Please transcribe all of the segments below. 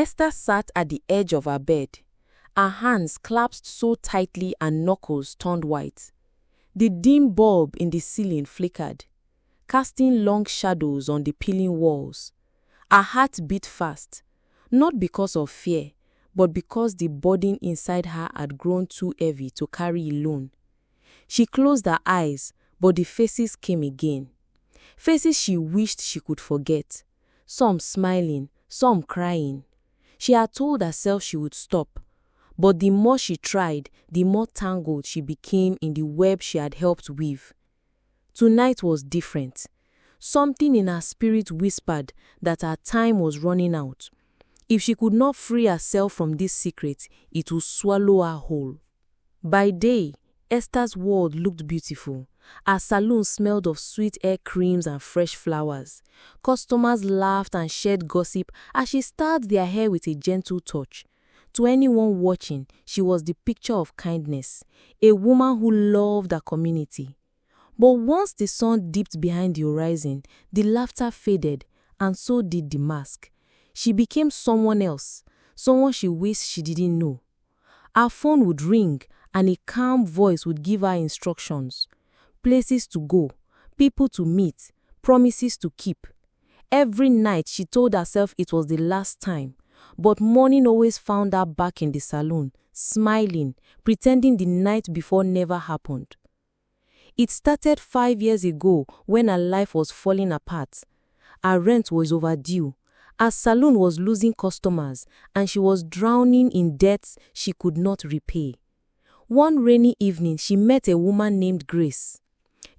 Esther sat at the edge of her bed. Her hands clasped so tightly and knuckles turned white. The dim bulb in the ceiling flickered, casting long shadows on the peeling walls. Her heart beat fast, not because of fear, but because the burden inside her had grown too heavy to carry alone. She closed her eyes, but the faces came again. Faces she wished she could forget, some smiling, some crying. She had told herself she would stop, but the more she tried, the more tangled she became in the web she had helped weave. Tonight was different. Something in her spirit whispered that her time was running out. If she could not free herself from this secret, it would swallow her whole. By day, Esther's world looked beautiful. Her salon smelled of sweet hair creams and fresh flowers. Customers laughed and shared gossip as she styled their hair with a gentle touch. To anyone watching, she was the picture of kindness, a woman who loved her community. But once the sun dipped behind the horizon, the laughter faded, and so did the mask. She became someone else, someone she wished she didn't know. Her phone would ring, and a calm voice would give her instructions. Places to go, people to meet, promises to keep. Every night she told herself it was the last time, but morning always found her back in the salon, smiling, pretending the night before never happened. It started 5 years ago when her life was falling apart. Her rent was overdue, her salon was losing customers, and she was drowning in debts she could not repay. One rainy evening, she met a woman named Grace.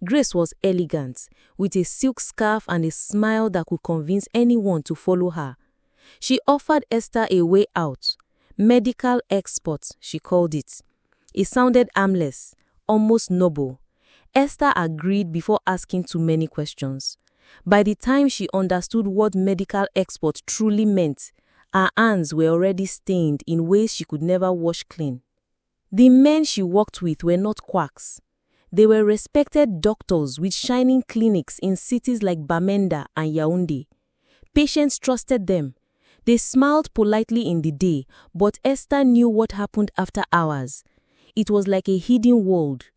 Grace was elegant, with a silk scarf and a smile that could convince anyone to follow her. She offered Esther a way out. Medical expert, she called it. It sounded harmless, almost noble. Esther agreed before asking too many questions. By the time she understood what medical expert truly meant, her hands were already stained in ways she could never wash clean. The men she worked with were not quacks. They were respected doctors with shining clinics in cities like Bamenda and Yaoundé. Patients trusted them. They smiled politely in the day, but Esther knew what happened after hours. It was like a hidden world.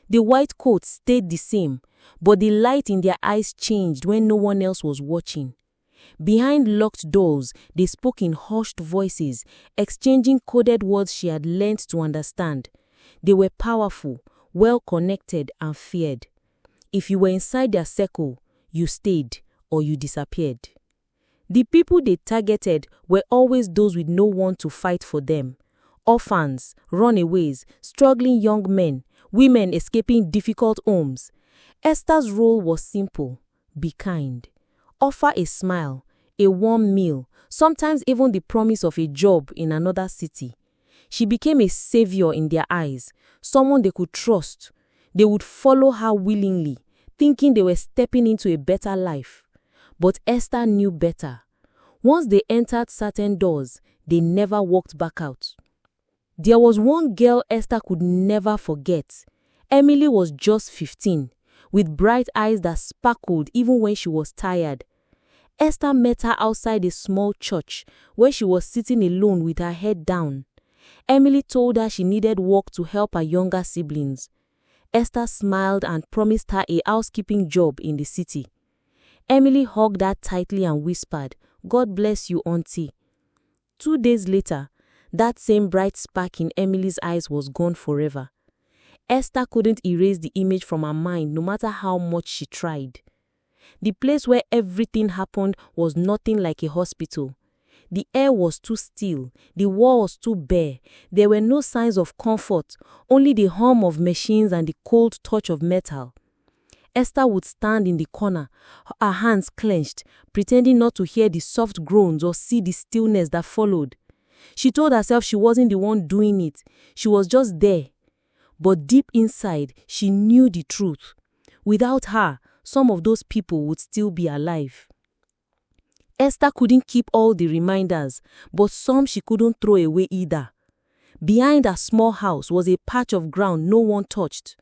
The white coats stayed the same, but the light in their eyes changed when no one else was watching. Behind locked doors, they spoke in hushed voices, exchanging coded words she had learned to understand. They were powerful, well-connected, and feared. If you were inside their circle, you stayed or you disappeared. The people they targeted were always those with no one to fight for them. Orphans, runaways, struggling young men, women escaping difficult homes. Esther's role was simple: be kind. Offer a smile, a warm meal, sometimes even the promise of a job in another city. She became a savior in their eyes, someone they could trust. They would follow her willingly, thinking they were stepping into a better life. But Esther knew better. Once they entered certain doors, they never walked back out. There was one girl Esther could never forget. Emily was just 15, with bright eyes that sparkled even when she was tired. Esther met her outside a small church where she was sitting alone with her head down. Emily told her she needed work to help her younger siblings. Esther smiled and promised her a housekeeping job in the city. Emily hugged her tightly and whispered, "God bless you, Auntie." 2 days later, that same bright spark in Emily's eyes was gone forever. Esther couldn't erase the image from her mind no matter how much she tried. The place where everything happened was nothing like a hospital. The air was too still, the walls too bare. There were no signs of comfort, only the hum of machines and the cold touch of metal. Esther would stand in the corner, her hands clenched, pretending not to hear the soft groans or see the stillness that followed. She told herself she wasn't the one doing it, she was just there. But deep inside, she knew the truth. Without her, some of those people would still be alive. Esther couldn't keep all the reminders, but some she couldn't throw away either. Behind her small house was a patch of ground no one touched.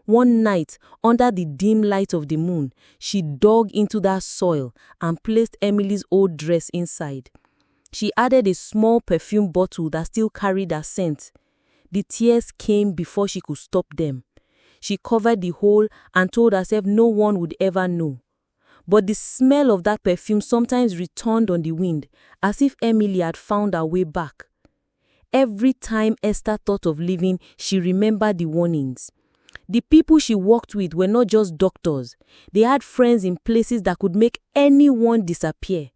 One night, under the dim light of the moon, she dug into that soil and placed Emily's old dress inside. She added a small perfume bottle that still carried her scent. The tears came before she could stop them. She covered the hole and told herself no one would ever know. But the smell of that perfume sometimes returned on the wind, as if Emily had found her way back. Every time Esther thought of leaving, she remembered the warnings. The people she worked with were not just doctors. They had friends in places that could make anyone disappear.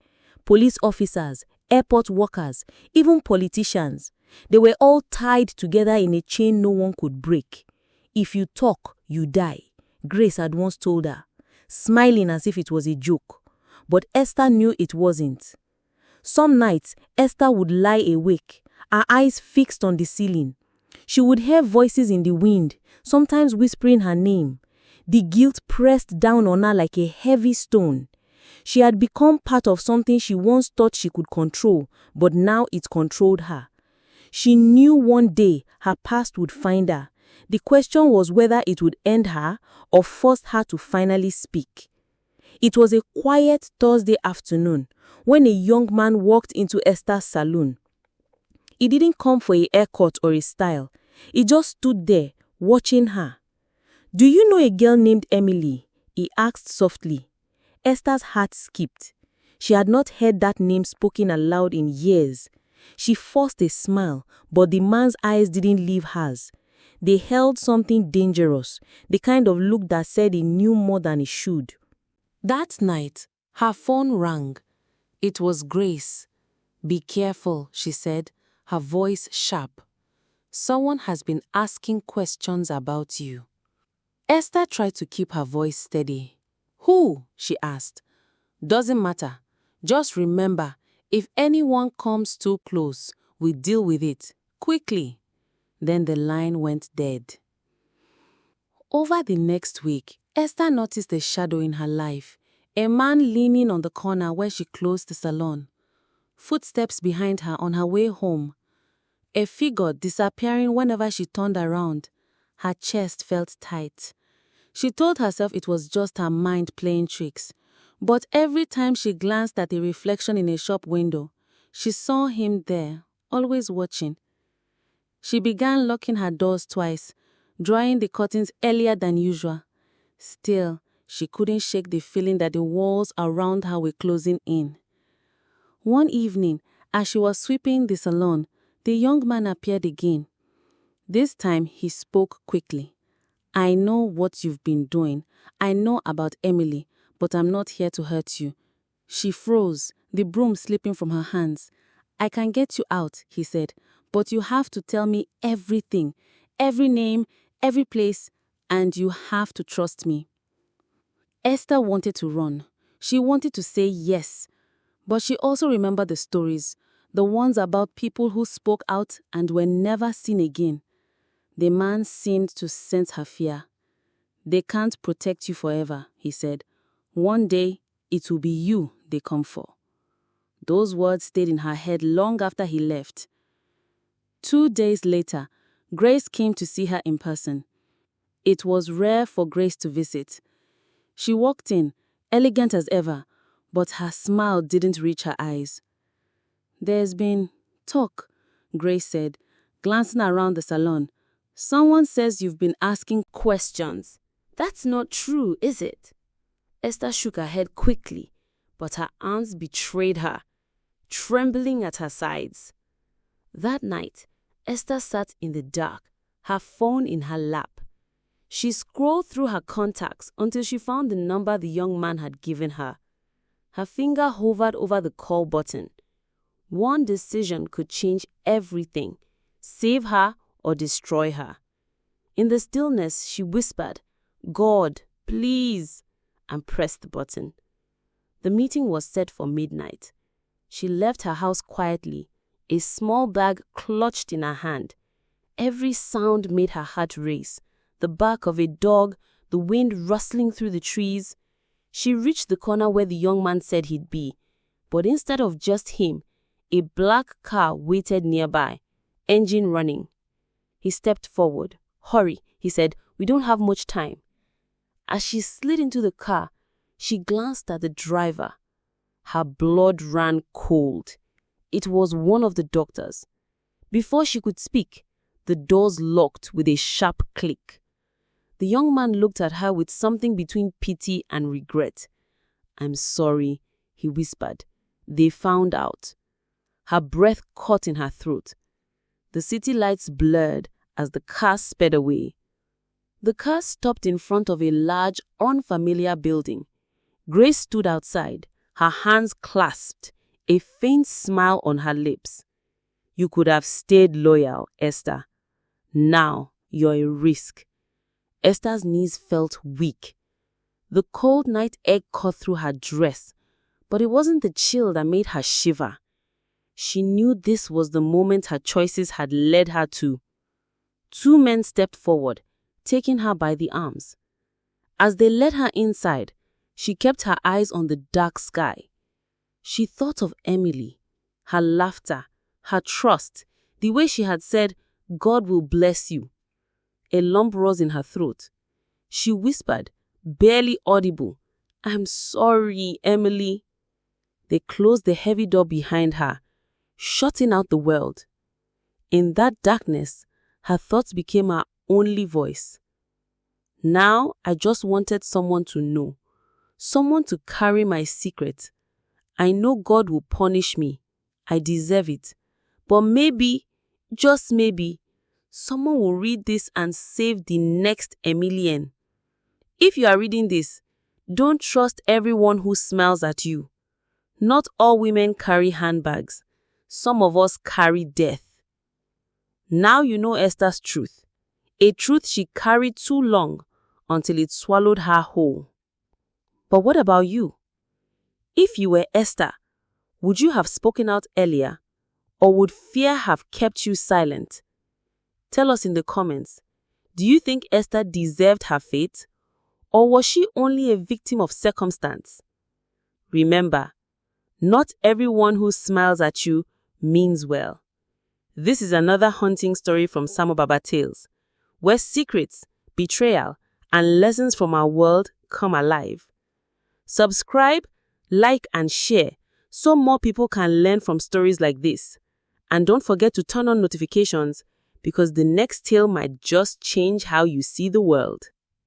Police officers, airport workers, even politicians. They were all tied together in a chain no one could break. If you talk, you die, Grace had once told her, smiling as if it was a joke. But Esther knew it wasn't. Some nights, Esther would lie awake, her eyes fixed on the ceiling. She would hear voices in the wind, sometimes whispering her name. The guilt pressed down on her like a heavy stone. She had become part of something she once thought she could control, but now it controlled her. She knew one day her past would find her. The question was whether it would end her or force her to finally speak. It was a quiet Thursday afternoon when a young man walked into Esther's salon. He didn't come for a haircut or a style. He just stood there, watching her. "Do you know a girl named Emily?" he asked softly. Esther's heart skipped. She had not heard that name spoken aloud in years. She forced a smile, but the man's eyes didn't leave hers. They held something dangerous, the kind of look that said he knew more than he should. That night, her phone rang. It was Grace. "Be careful," she said, her voice sharp. "Someone has been asking questions about you." Esther tried to keep her voice steady. "Who?" she asked. "Doesn't matter. Just remember, if anyone comes too close, we deal with it, quickly." Then the line went dead. Over the next week, Esther noticed a shadow in her life, a man leaning on the corner where she closed the salon. Footsteps behind her on her way home. A figure disappearing whenever she turned around. Her chest felt tight. She told herself it was just her mind playing tricks. But every time she glanced at a reflection in a shop window, she saw him there, always watching. She began locking her doors twice, drawing the curtains earlier than usual. Still, she couldn't shake the feeling that the walls around her were closing in. One evening, as she was sweeping the salon, the young man appeared again. This time, he spoke quickly. "I know what you've been doing. I know about Emily, but I'm not here to hurt you." She froze, the broom slipping from her hands. "I can get you out," he said, "but you have to tell me everything, every name, every place, and you have to trust me." Esther wanted to run. She wanted to say yes, but she also remembered the stories, the ones about people who spoke out and were never seen again. The man seemed to sense her fear. "They can't protect you forever," he said. "One day, it will be you they come for." Those words stayed in her head long after he left. 2 days later, Grace came to see her in person. It was rare for Grace to visit. She walked in, elegant as ever, but her smile didn't reach her eyes. "There's been talk," Grace said, glancing around the salon. "Someone says you've been asking questions. That's not true, is it?" Esther shook her head quickly, but her arms betrayed her, trembling at her sides. That night, Esther sat in the dark, her phone in her lap. She scrolled through her contacts until she found the number the young man had given her. Her finger hovered over the call button. One decision could change everything, save her or destroy her. In the stillness, she whispered, "God, please," and pressed the button. The meeting was set for midnight. She left her house quietly, a small bag clutched in her hand. Every sound made her heart race. The bark of a dog, the wind rustling through the trees. She reached the corner where the young man said he'd be, but instead of just him, a black car waited nearby, engine running. He stepped forward. "Hurry," he said, "we don't have much time." As she slid into the car, she glanced at the driver. Her blood ran cold. It was one of the doctors. Before she could speak, the doors locked with a sharp click. The young man looked at her with something between pity and regret. "I'm sorry," he whispered. "They found out." Her breath caught in her throat. The city lights blurred as the car sped away. The car stopped in front of a large, unfamiliar building. Grace stood outside, her hands clasped, a faint smile on her lips. "You could have stayed loyal, Esther. Now you're a risk." Esther's knees felt weak. The cold night air cut through her dress, but it wasn't the chill that made her shiver. She knew this was the moment her choices had led her to. Two men stepped forward, taking her by the arms. As they led her inside, she kept her eyes on the dark sky. She thought of Emily, her laughter, her trust, the way she had said, "God will bless you." A lump rose in her throat. She whispered, barely audible, "I'm sorry, Emily." They closed the heavy door behind her, shutting out the world. In that darkness, her thoughts became her only voice. "Now I just wanted someone to know, someone to carry my secret. I know God will punish me. I deserve it. But maybe, just maybe, someone will read this and save the next Emilian." If you are reading this, don't trust everyone who smiles at you. Not all women carry handbags. Some of us carry death. Now you know Esther's truth, a truth she carried too long until it swallowed her whole. But what about you? If you were Esther, would you have spoken out earlier, or would fear have kept you silent? Tell us in the comments. Do you think Esther deserved her fate, or was she only a victim of circumstance? Remember, not everyone who smiles at you means well. This is another haunting story from Samobaba Tales, where secrets, betrayal, and lessons from our world come alive. Subscribe, like, and share so more people can learn from stories like this. And don't forget to turn on notifications because the next tale might just change how you see the world.